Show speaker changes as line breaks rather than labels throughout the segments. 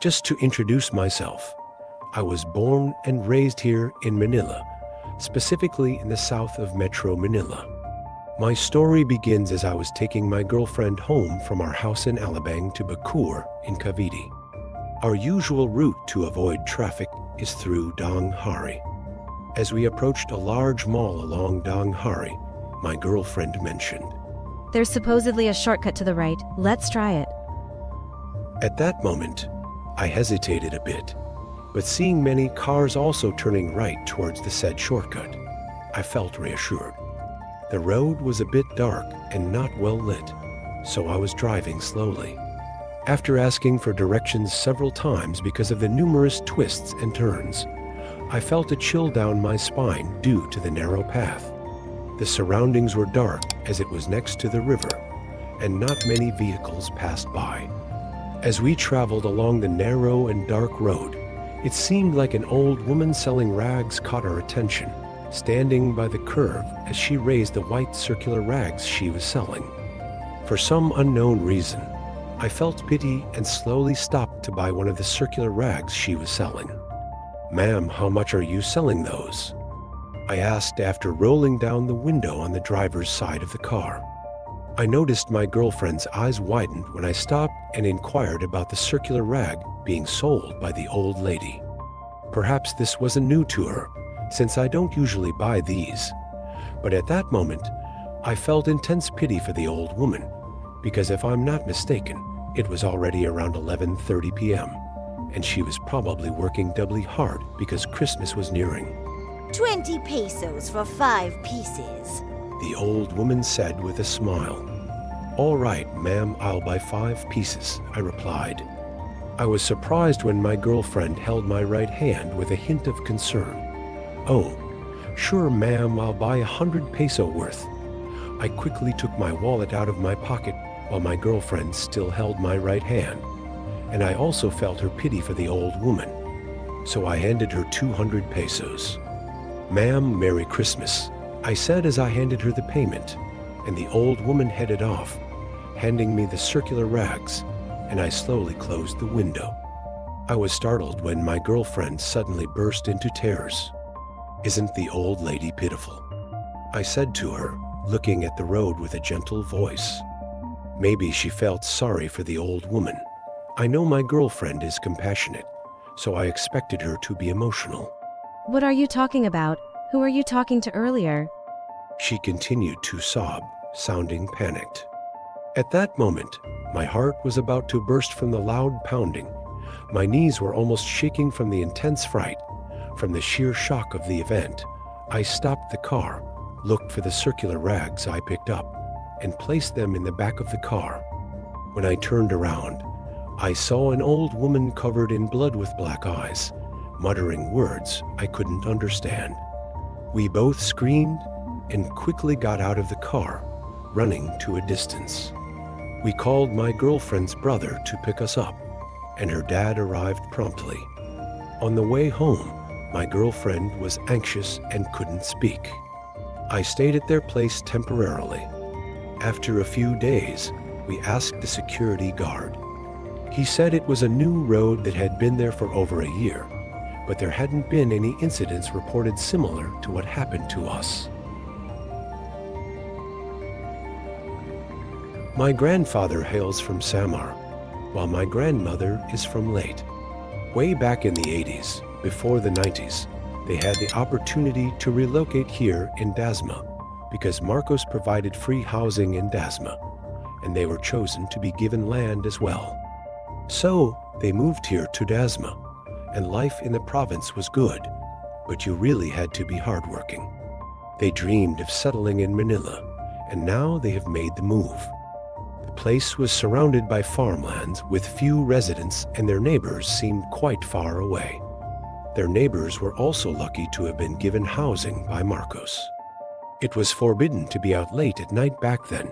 Just to introduce myself, I was born and raised here in Manila, specifically in the south of Metro Manila. My story begins as I was taking my girlfriend home from our house in Alabang to Bacoor in Cavite. Our usual route to avoid traffic is through Dong Hari. As we approached a large mall along Dong Hari, my girlfriend mentioned,
"There's supposedly a shortcut to the right. Let's try it."
At that moment, I hesitated a bit, but seeing many cars also turning right towards the said shortcut, I felt reassured. The road was a bit dark and not well lit, so I was driving slowly. After asking for directions several times because of the numerous twists and turns, I felt a chill down my spine due to the narrow path. The surroundings were dark as it was next to the river, and not many vehicles passed by. As we traveled along the narrow and dark road, it seemed like an old woman selling rags caught our attention, standing by the curve as she raised the white circular rags she was selling. For some unknown reason, I felt pity and slowly stopped to buy one of the circular rags she was selling. "Ma'am, how much are you selling those?" I asked after rolling down the window on the driver's side of the car. I noticed my girlfriend's eyes widened when I stopped and inquired about the circular rag being sold by the old lady. Perhaps this wasn't new to her, since I don't usually buy these. But at that moment, I felt intense pity for the old woman, because if I'm not mistaken, it was already around 11:30 p.m., and she was probably working doubly hard because Christmas was nearing.
20 pesos for 5 pieces.
The old woman said with a smile. "All right, ma'am, I'll buy 5 pieces," I replied. I was surprised when my girlfriend held my right hand with a hint of concern. "Oh, sure, ma'am, I'll buy 100 peso worth." I quickly took my wallet out of my pocket while my girlfriend still held my right hand, and I also felt her pity for the old woman. So I handed her 200 pesos. "Ma'am, Merry Christmas," I said as I handed her the payment, and the old woman headed off, handing me the circular rags, and I slowly closed the window. I was startled when my girlfriend suddenly burst into tears. "Isn't the old lady pitiful?" I said to her, looking at the road with a gentle voice. Maybe she felt sorry for the old woman. I know my girlfriend is compassionate, so I expected her to be emotional.
"What are you talking about? Who are you talking to earlier?"
She continued to sob, sounding panicked. At that moment, my heart was about to burst from the loud pounding. My knees were almost shaking from the intense fright. From the sheer shock of the event, I stopped the car, looked for the circular rags I picked up, and placed them in the back of the car. When I turned around, I saw an old woman covered in blood with black eyes, muttering words I couldn't understand. We both screamed and quickly got out of the car, running to a distance. We called my girlfriend's brother to pick us up, and her dad arrived promptly. On the way home, my girlfriend was anxious and couldn't speak. I stayed at their place temporarily. After a few days, we asked the security guard. He said it was a new road that had been there for over a year, but there hadn't been any incidents reported similar to what happened to us. My grandfather hails from Samar, while my grandmother is from Leyte. Way back in the 80s, before the 90s, they had the opportunity to relocate here in Dasma because Marcos provided free housing in Dasma, and they were chosen to be given land as well. So they moved here to Dasma, and life in the province was good, but you really had to be hardworking. They dreamed of settling in Manila, and now they have made the move. The place was surrounded by farmlands with few residents, and their neighbors seemed quite far away. Their neighbors were also lucky to have been given housing by Marcos. It was forbidden to be out late at night back then,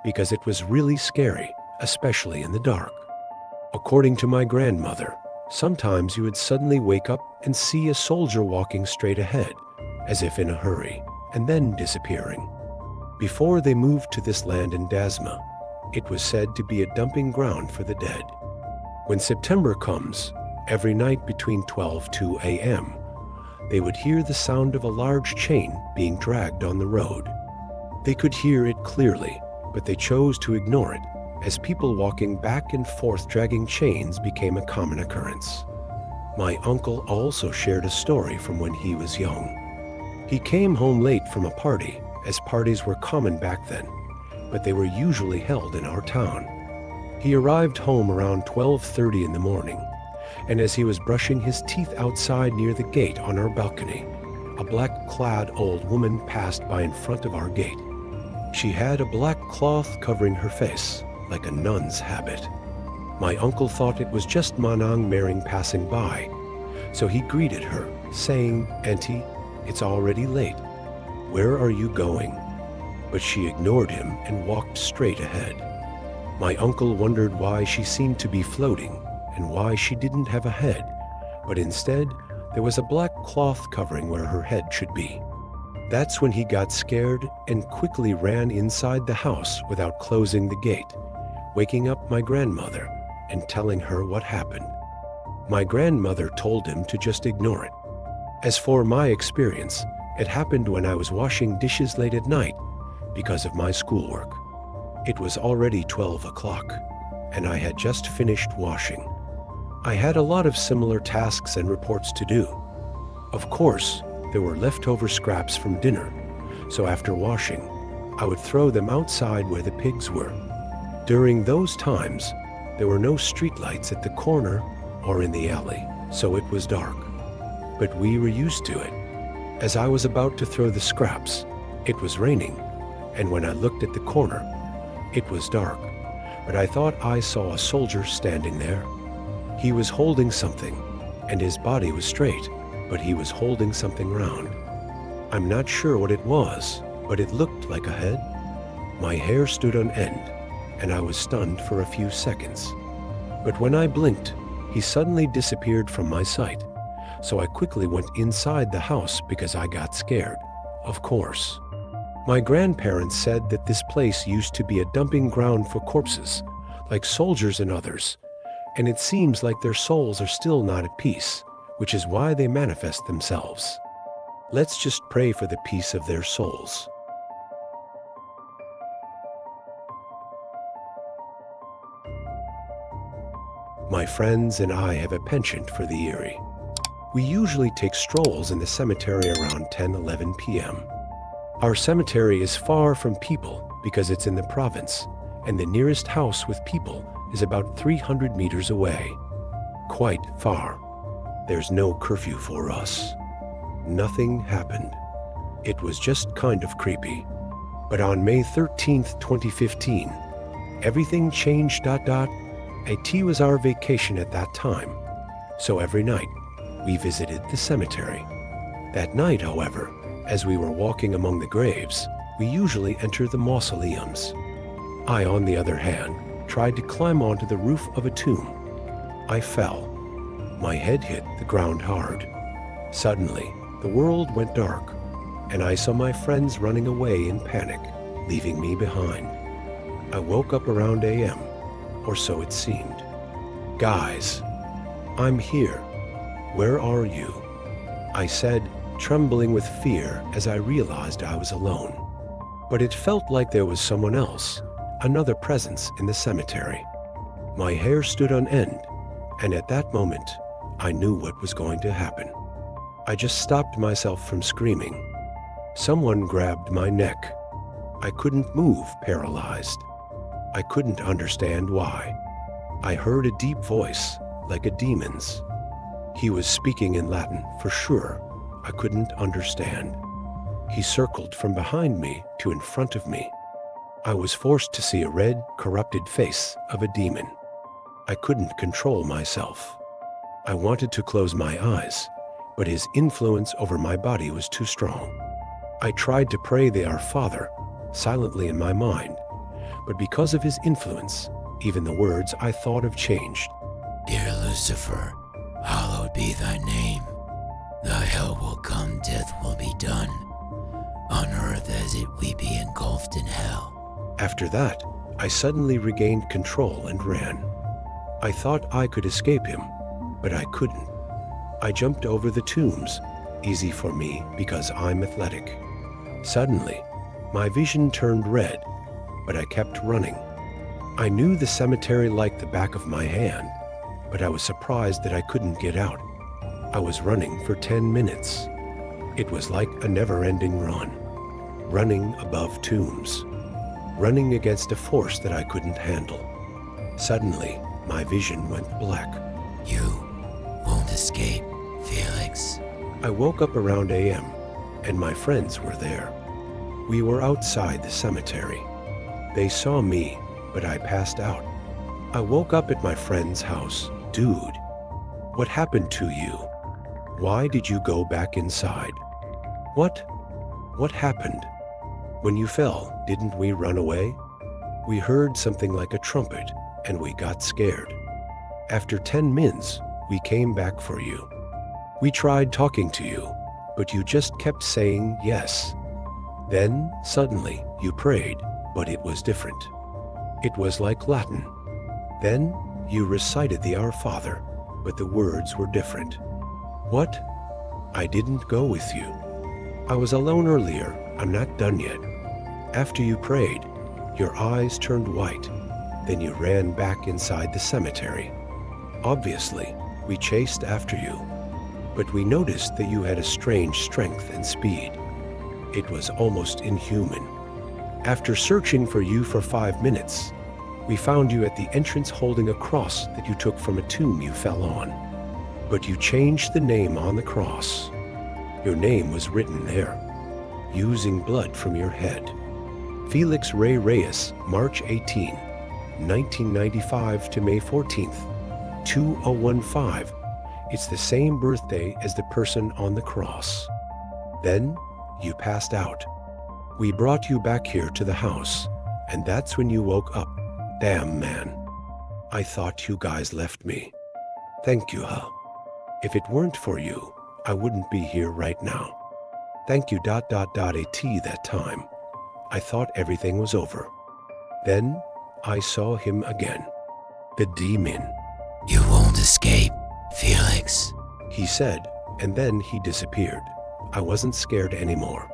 because it was really scary, especially in the dark. According to my grandmother, sometimes you would suddenly wake up and see a soldier walking straight ahead, as if in a hurry, and then disappearing. Before they moved to this land in Dasma, it was said to be a dumping ground for the dead. When September comes, every night between 12 a.m., they would hear the sound of a large chain being dragged on the road. They could hear it clearly, but they chose to ignore it, as people walking back and forth dragging chains became a common occurrence. My uncle also shared a story from when he was young. He came home late from a party, as parties were common back then, but they were usually held in our town. He arrived home around 12:30 in the morning, and as he was brushing his teeth outside near the gate on our balcony, a black-clad old woman passed by in front of our gate. She had a black cloth covering her face, like a nun's habit. My uncle thought it was just Manang Mering passing by, so he greeted her, saying, "Auntie, it's already late. Where are you going?" But she ignored him and walked straight ahead. My uncle wondered why she seemed to be floating and why she didn't have a head, but instead there was a black cloth covering where her head should be. That's when he got scared and quickly ran inside the house without closing the gate, waking up my grandmother and telling her what happened. My grandmother told him to just ignore it. As for my experience, it happened when I was washing dishes late at night because of my schoolwork. It was already 12 o'clock, and I had just finished washing. I had a lot of similar tasks and reports to do. Of course, there were leftover scraps from dinner, so after washing, I would throw them outside where the pigs were. During those times, there were no streetlights at the corner or in the alley, so it was dark. But we were used to it. As I was about to throw the scraps, it was raining, and when I looked at the corner, it was dark, but I thought I saw a soldier standing there. He was holding something, and his body was straight, but he was holding something round. I'm not sure what it was, but it looked like a head. My hair stood on end, and I was stunned for a few seconds. But when I blinked, he suddenly disappeared from my sight, so I quickly went inside the house because I got scared, of course. My grandparents said that this place used to be a dumping ground for corpses, like soldiers and others, and it seems like their souls are still not at peace, which is why they manifest themselves. Let's just pray for the peace of their souls. My friends and I have a penchant for the eerie. We usually take strolls in the cemetery around 10-11 p.m. Our cemetery is far from people because it's in the province, and the nearest house with people is about 300 meters away. Quite far. There's no curfew for us. Nothing happened. It was just kind of creepy. But on May 13th, 2015, everything changed. It was our vacation at that time, so every night we visited the cemetery. That night, however, as we were walking among the graves, we usually enter the mausoleums. I, on the other hand, tried to climb onto the roof of a tomb. I fell. My head hit the ground hard. Suddenly, the world went dark, and I saw my friends running away in panic, leaving me behind. I woke up around a.m., or so it seemed. "Guys, I'm here. Where are you?" I said, trembling with fear as I realized I was alone. But it felt like there was someone else, another presence in the cemetery. My hair stood on end, and at that moment, I knew what was going to happen. I just stopped myself from screaming. Someone grabbed my neck. I couldn't move, paralyzed. I couldn't understand why. I heard a deep voice, like a demon's. He was speaking in Latin, for sure. I couldn't understand. He circled from behind me to in front of me. I was forced to see a red, corrupted face of a demon. I couldn't control myself. I wanted to close my eyes, but his influence over my body was too strong. I tried to pray the Our Father, silently in my mind, but because of his influence, even the words I thought of changed.
"Dear Lucifer, hallowed be thy name. Thy hell will come, death will be done. On earth as it we be engulfed in hell."
After that, I suddenly regained control and ran. I thought I could escape him, but I couldn't. I jumped over the tombs, easy for me because I'm athletic. Suddenly, my vision turned red, but I kept running. I knew the cemetery like the back of my hand, but I was surprised that I couldn't get out. I was running for 10 minutes. It was like a never-ending run. Running above tombs. Running against a force that I couldn't handle. Suddenly, my vision went black.
You won't escape, Felix.
I woke up around AM, and my friends were there. We were outside the cemetery. They saw me, but I passed out. I woke up at my friend's house. Dude, what happened to you? Why did you go back inside? What happened? When you fell, didn't we run away? We heard something like a trumpet, and we got scared. After 10 minutes, we came back for you. We tried talking to you, but you just kept saying yes. Then, suddenly, you prayed, but it was different. It was like Latin. Then, you recited the Our Father, but the words were different. What? I didn't go with you. I was alone earlier. I'm not done yet. After you prayed, your eyes turned white. Then you ran back inside the cemetery. Obviously, we chased after you, but we noticed that you had a strange strength and speed. It was almost inhuman. After searching for you for 5 minutes, we found you at the entrance holding a cross that you took from a tomb you fell on. But you changed the name on the cross. Your name was written there, using blood from your head. Felix Ray Reyes, March 18, 1995 to May 14th, 2015. It's the same birthday as the person on the cross. Then you passed out. We brought you back here to the house, and that's when you woke up. Damn, man. I thought you guys left me. Thank you, huh? If it weren't for you, I wouldn't be here right now. Thank you, AT that time. I thought everything was over. Then I saw him again. The demon.
You won't escape, Felix.
He said, and then he disappeared. I wasn't scared anymore.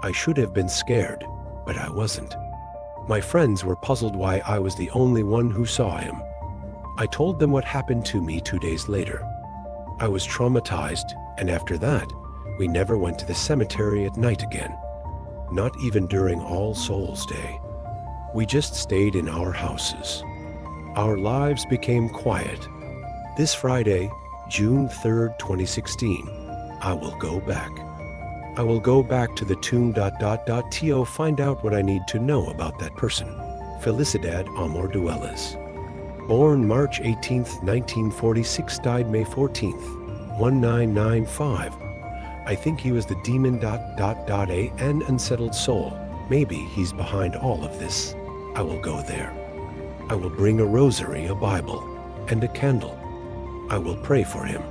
I should have been scared, but I wasn't. My friends were puzzled why I was the only one who saw him. I told them what happened to me 2 days later. I was traumatized, and after that, we never went to the cemetery at night again. Not even during All Souls Day. We just stayed in our houses. Our lives became quiet. This Friday, June 3rd, 2016, I will go back. I will go back to the tomb. To find out what I need to know about that person. Felicidad Amor Duelas. Born March 18th, 1946, died May 14th, 1995. I think he was the demon. An unsettled soul. Maybe he's behind all of this. I will go there. I will bring a rosary, a Bible, and a candle. I will pray for him.